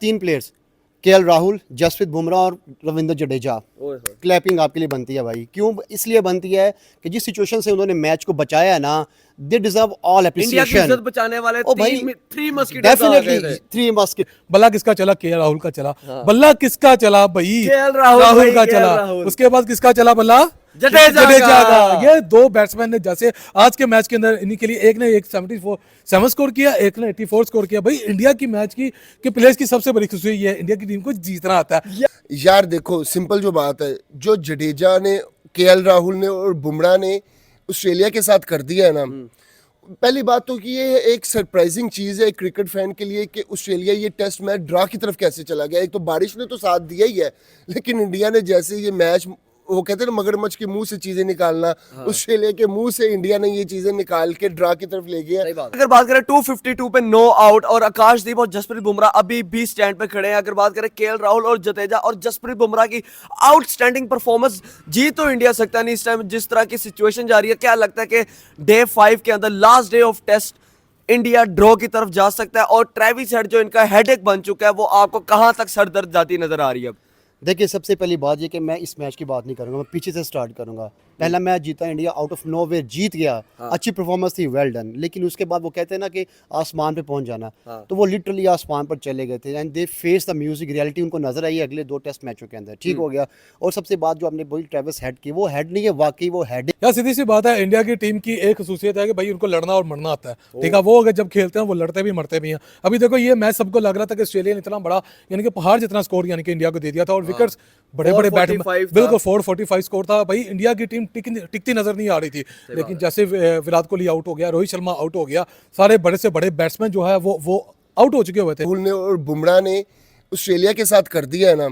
तीन players KL Rahul, Jasprit Bumrah और Ravindra Jadeja. Clapping आपके लिए बनती है भाई। क्यों इसलिए बनती है कि जिस सिचुएशन से उन्होंने मैच को बचाया है ना, दे डिजर्व ऑल इंडिया की एप्रिसिएशन। इज्जत बचाने वाले ओ भाई, थ्री मस्किटोस आ गए थे। Definitely three musket. बल्ला किसका चला? केएल राहुल का चला। बल्ला किसका चला भाई? केएल राहुल का भाई, चला। राहुल। उसके बाद किसका चला बल्ला? जडेजा का। ये दो बैट्समैन ने जैसे आज के मैच के अंदर इन्हीं के लिए एक ने 7 स्कोर किया, एक ने 84 स्कोर किया। भाई इंडिया की मैच की प्लेयर्स की सबसे बड़ी खुशी ये है इंडिया की टीम को जीतना आता है। यार देखो सिंपल जो बात है, जो जडेजा ने, केएल राहुल ने और बुमराह ने ऑस्ट्रेलिया के साथ कर दिया है ना, पहली बात तो कि ये एक सरप्राइजिंग चीज़ है एक क्रिकेट फैन के लिए कि ऑस्ट्रेलिया ये टेस्ट मैच ड्रा की तरफ कैसे चला गया। एक तो बारिश ने तो साथ दिया ही है, लेकिन इंडिया ने जैसे ये मैच, वो कहते हैं ना मगरमच्छ के मुंह से चीजें निकालना, ऑस्ट्रेलिया के मुंह से इंडिया ने ये चीजें निकाल के ड्रा की तरफ ले गया। अगर बात करें 252 पे नो आउट और आकाशदीप और जसप्रीत बुमराह अभी भी स्टैंड पे खड़े हैं। अगर बात करें केएल राहुल और जडेजा और जसप्रीत बुमराह की आउटस्टैंडिंग परफॉर्मेंस, जीत तो इंडिया सकता नहीं इस टाइम जिस तरह की सिचुएशन जा रही है। क्या लगता है कि डे 5 के अंदर last day of test India draw की तरफ जा सकता है? और ट्रेविस हेड जो इनका हेडेक बन चुका है, वो आपको कहां तक सरदर्द जाती नजर आ रही है अब? देखिए, सबसे पहली बात ये कि मैं इस मैच की बात नहीं करूंगा, मैं पीछे से स्टार्ट करूंगा। पहला मैच जीता इंडिया, आउट ऑफ नोवेयर जीत गया। अच्छी परफॉर्मेंस थी, वेल डन। लेकिन उसके बाद वो कहते हैं ना कि आसमान पे पहुंच जाना, तो वो लिटरली आसमान पर चले गए थे and they face the music reality. उनको नजर आई अगले 2 टेस्ट मैचों के अंदर। ठीक हो गया। और सबसे बात जो आपने बोली ट्रेविस हेड की, वो हेड नहीं है, वाकई वो हेड। यार सीधी सी बात है, इंडिया की टीम की एक खसूसियत है कि भाई उनको लड़ना और मरना आता है। ठीक है, वो अगर जब खेलते हैं वो लड़ते भी मरते भी हैं। अभी देखो ये मैच सबको लग रहा था कि ऑस्ट्रेलिया ने इतना बड़ा यानी कि पहाड़ जितना स्कोर यानी कि इंडिया को दे दिया था और विकेट्स बड़े बड़े बैट्समैन, बिल्कुल 445 स्कोर था। भाई इंडिया की टीम टिकती नजर नहीं आ रही थी। लेकिन जैसे विराट कोहली आउट हो गया, रोहित शर्मा आउट हो गया, सारे बड़े से बड़े बैट्समैन जो है वो आउट हो चुके हुए थे। राहुल ने और बुमराह ने ऑस्ट्रेलिया के साथ कर दिया है ना,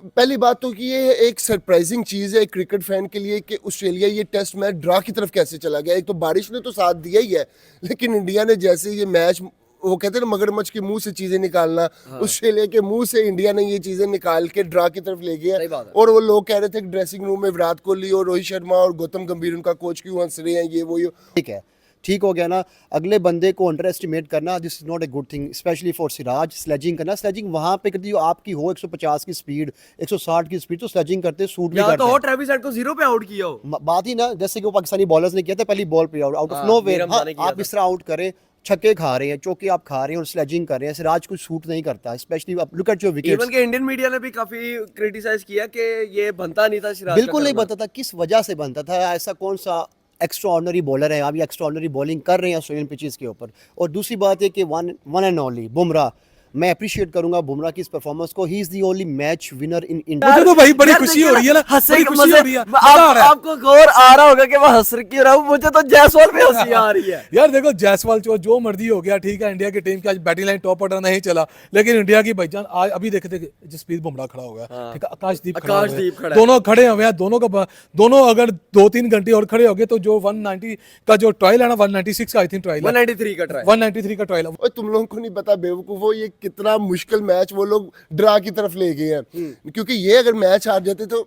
पहली बात तो कि ये एक सरप्राइजिंग चीज़ है एक क्रिकेट फैन के लिए कि ऑस्ट्रेलिया ये टेस्ट मैच ड्रा की तरफ कैसे चला गया। एक तो बारिश ने तो साथ दिया ही है, लेकिन इंडिया ने जैसे ये मैच, वो कहते हैं ना मगरमच्छ के मुंह से चीजें निकालना, ऑस्ट्रेलिया के मुंह से इंडिया ने ये चीजें निकाल के ड्रा की तरफ ले गया। और वो लोग कह रहे थे कि ड्रेसिंग रूम में विराट कोहली और रोहित शर्मा और गौतम गंभीर उनका कोच क्यों हंस रहे हैं, ये वो। ठीक है, ठीक हो गया ना। अगले बंदे को अंडर एस्टिमेट करना, this is not a good thing, specially for Siraj. Sledging करना, स्लेजिंग वहां पे करती हो आपकी हो 150 की स्पीड, 160 की स्पीड, तो स्लेजिंग करते सूट नहीं करते। तो ट्रेविस हेड को 0 पे आउट किया हो, बात ही ना, जैसे कि वो पाकिस्तानी बॉलर्स ने किया था पहली बॉल पे आउट ऑफ नोवेयर। आप इस तरह आउट करें, छक्के खा रहे हैं, चौके आप खा रहे हैं और स्लेजिंग कर रहे हैं, सिराज को सूट नहीं करता। Specially look at your wickets. Even के इंडियन मीडिया ने भी काफी क्रिटिसाइज किया कि ये बनता नहीं था सिराज। बिल्कुल नहीं बनता था। किस वजह से बनता था? ऐसा कौन सा एक्स्ट्राऑर्डिनरी बॉलर है? आप ये एक्स्ट्राऑर्डिनरी बॉलिंग कर रहे हैं ऑस्ट्रेलियन पिचेस के ऊपर। और दूसरी बात है कि वन एंड ओनली बुमराह, मैं अप्रिशिएट करूंगा बुमराह की इस परफॉर्मेंस को। He is the only match winner in India. मुझे तो भाई बड़ी खुशी हो रही है ना, बड़ी खुशी हो रही है। आपको गौर आ रहा होगा कि मैं हंस क्यों रहा हूं, मुझे तो जायसवाल पे हंसी आ रही है। यार देखो जायसवाल जो मर्जी हो गया, ठीक है, इंडिया की टीम की आज बैटिंग लाइन टॉप ऑर्डर नहीं चला, लेकिन इंडिया की भाईजान आज अभी देखे थे जसप्रीत बुमराह खड़ा हो गया, ठीक है, आकाशदीप खड़ा, दोनों खड़े हुए हैं। दोनों अगर 2-3 घंटे और खड़े हो गए तो जो 190 का जो ट्रायल है ना, 196 का आई थिंक ट्रायल, 193 का ट्रायल है। तुम लोगों को नहीं पता बेवकूफो, ये कितना मुश्किल मैच वो लोग ड्रा की तरफ ले गए हैं। क्योंकि ये अगर मैच हार जाते तो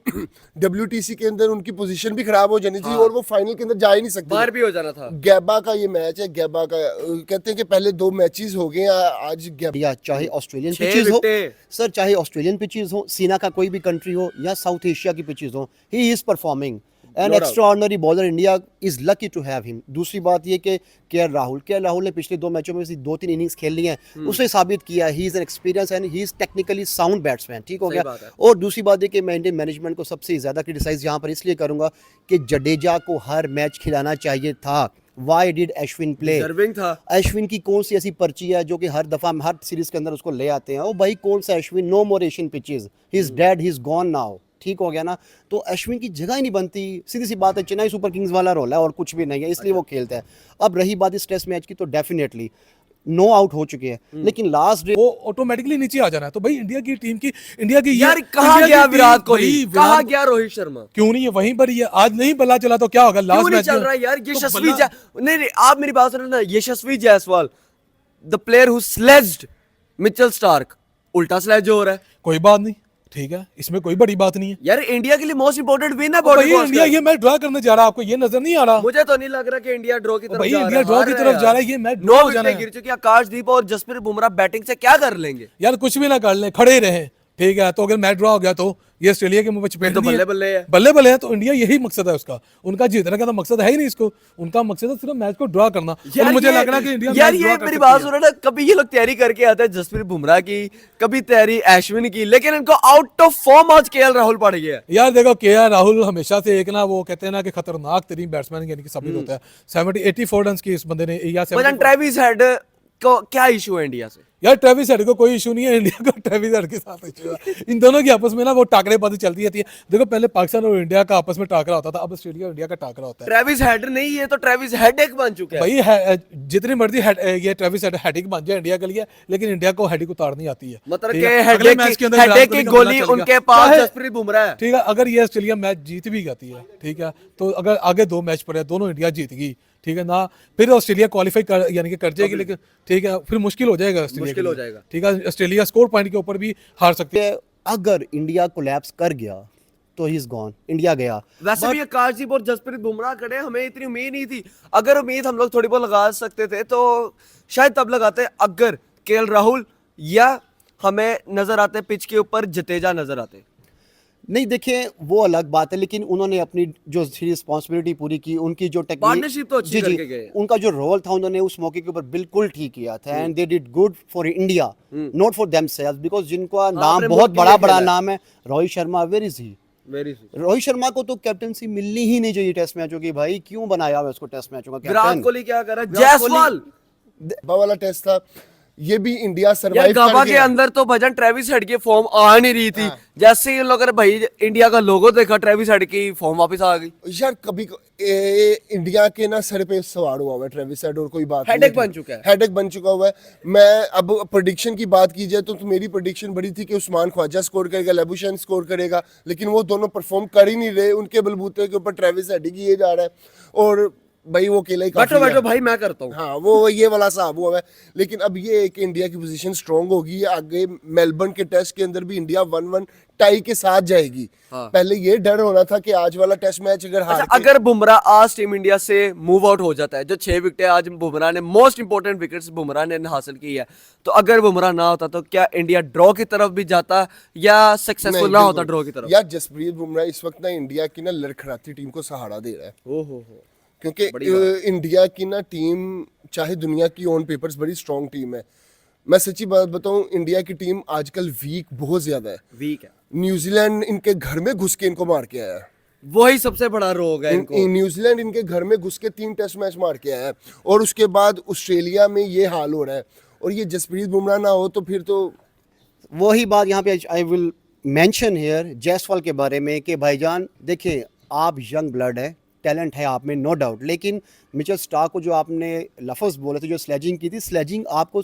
WTC के अंदर उनकी पोजीशन भी खराब हो जानी थी और वो फाइनल के अंदर जा ही नहीं सकते, बाहर भी हो जाना था। गैबा का ये मैच है, गैबा का कहते हैं कि पहले 2 मैचेस हो गए आज गैबा, चाहे ऑस्ट्रेलियन पिचेस हो सर, चाहे ऑस्ट्रेलियन पिचेस हो, सीना का कोई भी कंट्री हो या साउथ एशिया की पिचेस हो, he is performing an extraordinary bowler. India is lucky to have him. दूसरी बात ये कि केएल राहुल ने पिछले 2 मैचों में से 2-3 इनिंग्स खेल ली हैं, उसने साबित किया he is an experience and he is technically sound batsman. ठीक हो गया। और दूसरी बात है कि मैं इंडियन मैनेजमेंट को सबसे ज्यादा क्रिटिसाइज यहाँ पर इसलिए करूंगा कि जडेजा को हर मैच खिलाना चाहिए था। Why did Ashwin play? Ashwin की कौन सी ऐसी पर्ची है जो कि हर दफा हर सीरीज के अंदर उसको ले आते हैं? ओ भाई कौन सा Ashwin? No more Asian pitches, he is dead, he is gone now. ठीक हो गया ना। तो अश्विन की जगह ही नहीं बनती, सीधी सी बात है। चेन्नई सुपर किंग्स वाला रोल है और कुछ भी नहीं है, इसलिए वो खेलता है। अब रही बात इस टेस्ट मैच की, तो डेफिनेटली नो आउट हो चुके हैं, लेकिन लास्ट डे वो ऑटोमेटिकली नीचे आ जाना है। तो भाई इंडिया की टीम की यार कहां गया विराट कोहली, कहां गया रोहित शर्मा? क्यों नहीं है वहीं पर ही है? आज नहीं बल्ला चला तो क्या होगा? लास्ट मैच चल रहा है यार। यशस्वी नहीं, आप मेरी बात सुनो ना। Yashasvi Jaiswal, the player who sledged Mitchell Starc, उल्टा स्लेज हो रहा है। कोई बात नहीं, ठीक है, इसमें कोई बड़ी बात नहीं है। यार इंडिया के लिए मोस्ट इंपोर्टेंट विन है भाई बॉर्डर इंडिया ये मैच ड्रा करने जा रहा है, आपको ये नजर नहीं आ रहा? मुझे तो नहीं लग रहा कि इंडिया ड्रॉ की तरफ भाई जा रहा इंडिया है। ड्रॉ की तरफ जा रहा है, ये मैच ड्रॉ हो जाना है। गिर चुकी आकाशदीप और जसप्रीत बुमराह बैटिंग से क्या कर लेंगे? यार कुछ भी ना कर ले, खड़े रहे, ठीक है। तो अगर मैच ड्रॉ हो गया तो ये ऑस्ट्रेलिया के मुंह पे चपेट तो नहीं है। बल्ले बल्ले है। बल्ले बल्ले है, तो इंडिया यही मकसद है उसका। उनका जीतने का तो मकसद है ही नहीं इसको, उनका मकसद है सिर्फ मैच को ड्रॉ करना। और मुझे लग रहा है कि इंडिया यार मैच ये ड्रॉ कर मेरी सकती बात है। सुनो ना, कभी ये लोग तैयारी करके आते हैं जसप्रीत बुमराह की, कभी तैयारी अश्विन की, लेकिन इनको आउट ऑफ फॉर्म आज केएल राहुल पड़ गया। यार देखो केएल राहुल हमेशा से एक ना, वो कहते हैं ना कि खतरनाक तरीन बैट्समैन यानी कि साबित होता है। 84 रन की इस बंदे ने, या 74 ट्रेविस हेड को क्या इशू है इंडिया से? यार ट्रेविस हेड को कोई इशू नहीं है, इंडिया को ट्रेविस हेड के साथ इशू है। इन दोनों की आपस में ना वो टाकरेबाजी चलती रहती है। देखो पहले पाकिस्तान और इंडिया का आपस में टाकरा होता था, अब ऑस्ट्रेलिया और इंडिया का टाकरा होता है। ट्रेविस हेड नहीं है तो ट्रेविस हेडेक बन चुका है। भाई जितनी मर्जी ये ट्रेविस हेडिक बन जाए इंडिया के लिए, लेकिन इंडिया को हेडिक उतारनी आती है। मतलब ठीक कि है? अगले मैच के अंदर विराट हेडेक कोहली की का गोली बल्ला चलेगा। उनके पास चाहे- जसप्रीत बुमराह है। ठीक है, अगर ये ऑस्ट्रेलिया मैच जीत भी जाती है, ठीक है, तो अगर आगे 2 मैच पड़े, दोनों इंडिया जीत गई, ठीक है ना, फिर ऑस्ट्रेलिया क्वालिफाई कर यानी कि कर जाएगी, लेकिन ठीक है फिर मुश्किल हो जाएगा ऑस्ट्रेलिया मुश्किल के हो लिए। जाएगा। ठीक है, ऑस्ट्रेलिया स्कोर पॉइंट के ऊपर भी हार सकती है। अगर इंडिया कोलैप्स कर गया तो ही इज गॉन, इंडिया गया। वैसे भी आकाशदीप और जसप्रीत बुमराह खड़े, हमें इतनी उम्मीद नहीं थी। अगर उम्मीद हम लोग थोड़ी बहुत लगा सकते थे तो शायद तब लगाते अगर केएल राहुल या हमें नजर आते पिच के ऊपर जडेजा नजर आते। नहीं देखें वो अलग बात है, लेकिन उन्होंने अपनी जो रिस्पॉन्सिबिलिटी पूरी की, उनकी जो Partnership तो अच्छी करके गए। उनका जो रोल था उन्होंने उस मौके के ऊपर बिल्कुल ठीक किया था। And they did good for India, not for themselves, because जिनका नाम अपने बहुत मुल्क के बड़ा लिए बड़ा खेला है। नाम है, Rohit Sharma. Where is he? Rohit Sharma को तो कैप्टनसी मिलनी ही नहीं चाहिए टेस्ट मैचों की। भाई क्यों बनाया हुआ उसको टेस्ट मैचों का विराट कैप्टन? कोहली क्या कर रहा है? विराट कोहली- जायसवाल वाला टेस्ट था, ये भी इंडिया यार सरवाइव गाबा कर के गया। अंदर तो भजन ट्रेविस हेड की फॉर्म आ नहीं रही थी। जैसे ही इन लोगों ने भाई इंडिया का लोगो देखा, ट्रेविस हेड की फॉर्म वापस आ गई। यार कभी इंडिया के ना सर पे सवार हुआ हुआ है ट्रेविस हेड, और कोई बात नहीं हेडेक है। बन चुका है। हेडेक बन चुका हुआ है। मैं अब प्रेडिक्शन की बात की जाए तो मेरी प्रेडिक्शन बड़ी थी कि उस्मान ख्वाजा स्कोर करेगा, लेबुशैन स्कोर करेगा, लेकिन वो दोनों परफॉर्म कर ही नहीं रहे। उनके बलबूते के ऊपर ट्रेविस हेड ही ये जा रहा है, और भाई वो अकेला ही काफी बैठो है। बैठो भाई मैं करता हूँ। हाँ वो ये वाला साहब हुआ है। लेकिन अब ये है कि इंडिया की पोजीशन स्ट्रांग होगी, आगे मेलबर्न के टेस्ट के अंदर भी इंडिया 1-1 टाई के साथ जाएगी। पहले ये डर होना था कि आज वाला टेस्ट मैच अगर हार अच्छा, अगर बुमराह आज टीम इंडिया से मूव आउट हो जाता है, जो 6 विकेटें आज बुमराह ने, मोस्ट इंपोर्टेंट विकेट्स बुमराह ने हासिल की है, तो अगर बुमराह ना होता तो क्या इंडिया ड्रॉ की तरफ भी जाता या सक्सेसफुल ना होता ड्रॉ की तरफ? यार जसप्रीत बुमराह इस वक्त ना इंडिया की ना लड़खड़ाती टीम को सहारा दे रहा है। हो क्योंकि इंडिया की ना टीम चाहे दुनिया की ऑन पेपर्स बड़ी स्ट्रांग टीम है, मैं सच्ची बात बताऊं इंडिया की टीम आजकल वीक बहुत ज्यादा है। वीक है, न्यूजीलैंड इनके घर में घुस के इनको मार के आया है। वही सबसे बड़ा रोग है इनको। न्यूजीलैंड इनके घर में घुस के 3 टेस्ट मैच मार के आया है, और उसके बाद ऑस्ट्रेलिया में ये हाल हो रहा है। और ये जसप्रीत बुमराह ना हो तो फिर तो वही बात यहाँ पे I will mention here Jaiswal के बारे में कि भाईजान देखें, आप यंग ब्लड है, टैलेंट है आप में, नो डाउट, लेकिन मिचेल स्टार्क को जो आपने लफ्ज़ बोले थे, जो स्लेजिंग की थी, स्लेजिंग आपको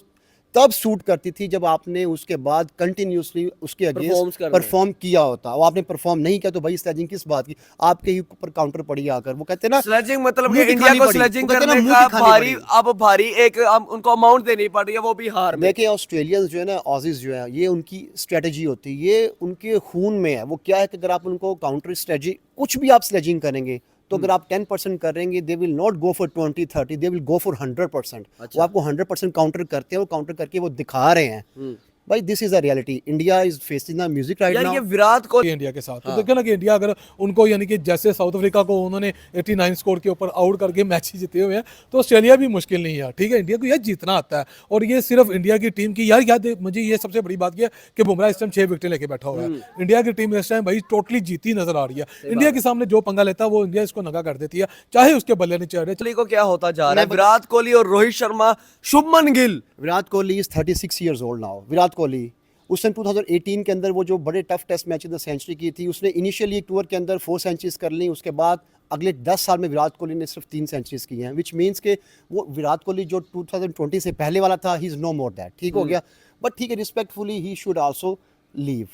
तब सूट करती थी जब आपने उसके बाद कंटिन्यूसली उसके अगेंस्ट परफॉर्म किया होता। वो आपने परफॉर्म नहीं किया तो भाई स्लेजिंग किस बात की? आपके ही ऊपर काउंटर पड़ी आकर। वो कहते हैं ना स्लेजिंग मतलब कि मुंह इंडिया दिखानी को पड़ी। स्लेजिंग वो कहते हैं ना, करने मुंह का दिखानी भारी, पड़ी। अब भारी एक उनको अमाउंट देनी पड़ रही है, वो भी हार में। देखिए ऑस्ट्रेलियंस जो है ना, ऑजीज जो है, ये उनकी स्ट्रेटजी होती है, ये उनके खून में है। वो क्या है कि अगर आप उनको काउंटर स्ट्रेटजी कुछ भी आप स्लेजिंग करेंगे तो अगर आप 10% करेंगे, they will not go for 20-30, they will go for 100%। वो आपको 100% काउंटर करते हैं, वो काउंटर करके वो दिखा रहे हैं। भाई this is a reality. India is facing the music right यार नाउ। ये विराट कोहली इंडिया के साथ तो देखो ना कि इंडिया अगर उनको यानी कि जैसे साउथ अफ्रीका को उन्होंने 89 स्कोर के ऊपर आउट करके मैच ही जीते हुए हैं, तो ऑस्ट्रेलिया भी मुश्किल नहीं है। ठीक है, इंडिया को यार जीतना आता है, और ये सिर्फ इंडिया की टीम की यार याद मुझे ये सबसे बड़ी बात यह कि बुमराह इस टाइम 6 विकेटें लेके बैठा हुआ है। इंडिया की टीम इस टाइम भाई टोटली जीती नजर आ रही है। इंडिया के सामने जो पंगा लेता है वो इंडिया इसको नंगा कर देती है, चाहे उसके बल्ले नहीं चढ़ रहे। कोहली को क्या होता जा रहा है? विराट कोहली और Rohit Sharma, Shubman Gill. Virat Kohli is 36 years old now. Virat Kohli उस टाइम 2018 के अंदर वो जो बड़े टफ टेस्ट मैच में सेंचुरी की थी, उसने इनिशियली एक टूर के अंदर 4 सेंचुरीज कर ली। उसके बाद अगले 10 साल में विराट कोहली ने सिर्फ 3 सेंचुरीज की हैं, विच मीन्स के वो विराट कोहली जो 2020 से पहले वाला था, he is no more that. ठीक हो गया, बट ठीक है, respectfully he should also leave.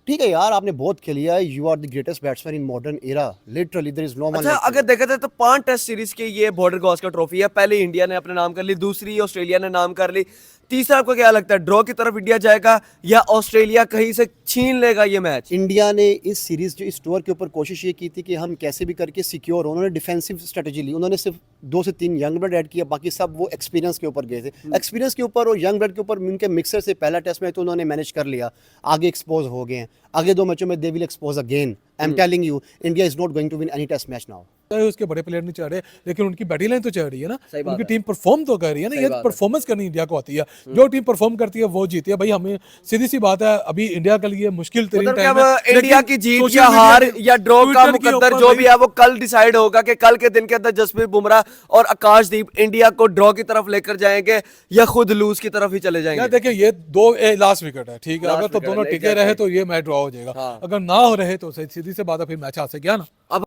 ठीक है यार, आपने बहुत खेली है, you are the greatest batsman in modern era, literally there is no one. अच्छा, अगर देखा जाए तो 5 टेस्ट सीरीज के ये बॉर्डर गावस्कर ट्रॉफी है। पहले इंडिया ने अपने नाम कर ली, दूसरी ऑस्ट्रेलिया ने नाम कर ली, तीसरा आपको क्या लगता है, ड्रॉ की तरफ इंडिया जाएगा या ऑस्ट्रेलिया कहीं से छीन लेगा ये मैच? इंडिया ने इस सीरीज जो इस टूर के ऊपर कोशिश ये की थी कि हम कैसे भी करके सिक्योर, उन्होंने डिफेंसिव स्ट्रेटजी ली, उन्होंने सिर्फ 2 से 3 यंग ब्लड ऐड किया, बाकी सब वो एक्सपीरियंस के ऊपर गए थे। एक्सपीरियंस के ऊपर और यंग ब्लड के ऊपर उनके मिक्सर से पहला टेस्ट मैच तो उन्होंने मैनेज कर लिया, आगे एक्सपोज हो गए हैं, आगे 2 मैचों में they will expose again. I am telling you, India is not going to win any test match now. चाहे उसके बड़े प्लेयर नहीं चढ़ रहे, लेकिन उनकी बैटिंग लाइन तो चढ़ रही है ना, सही बात उनकी है। टीम परफॉर्म तो कर रही है ना। सही ये बात है। परफॉर्मेंस करनी इंडिया को आती है, जो टीम परफॉर्म करती है वो जीती है भाई। हमें सीधी सी बात है, अभी इंडिया के लिए मुश्किल तरीन मतलब कि टाइम अब है, इंडिया लेकिन की जीत सोशल या मीडिया हार पे, या ड्रॉ का ट्विटर के मुकद्दर ऊपर जो भाई- भी है वो कल डिसाइड होगा कि कल के दिन के अंदर जसप्रीत बुमराह और आकाशदीप इंडिया को ड्रॉ की तरफ लेकर जाएंगे या खुद लूज की तरफ ही चले यार जाएंगे। देखिए ये 2 लास्ट विकेट है, ठीक है, Last अगर तो wicket है, दोनों टिके exactly। रहे तो ये मैच ड्रॉ हो जाएगा, हाँ। अगर ना हो रहे तो सीधी से बात है फिर मैच हाथ से गया ना। अब